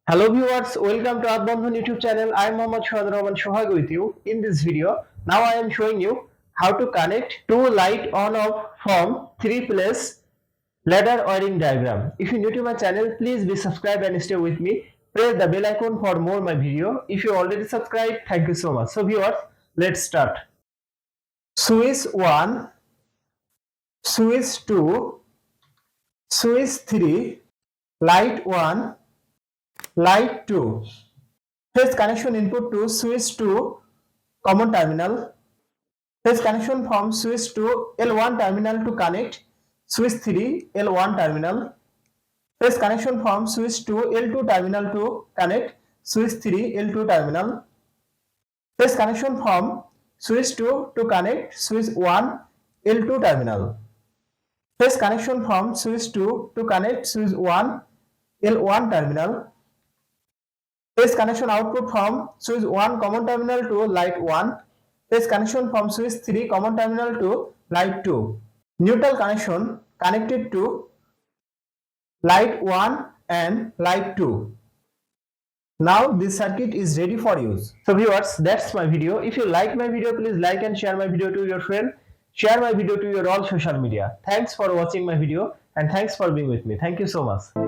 Hello viewers, welcome to Earthbondhon YouTube channel. I am Mohammad Shohag with you. In this video, now I am showing you how to connect two light on off from 3-place ladder wiring diagram. If you are new to my channel, please be subscribed and stay with me. Press the bell icon for more my video. If you already subscribed, thank you so much. So viewers, let's start. Switch 1, switch 2, switch 3, light 1, light 2. Phase connection input to switch 2 common terminal. Phase connection from switch 2 L1 terminal to connect switch 3 L1 terminal. Phase connection from switch 2 L2 terminal to connect switch 3 L2 terminal. Phase connection from switch 2 to connect switch 1 L2 terminal. Phase connection from switch 2 to connect switch 1 L1 terminal. Phase connection output from switch 1 common terminal to light 1. Phase connection from switch 3 common terminal to light 2. Neutral connection connected to light 1 and light 2. Now this circuit is ready for use. So viewers, that's my video. If you like my video, please like and share my video to your friend. Share my video to your all social media. Thanks for watching my video and thanks for being with me. Thank you so much.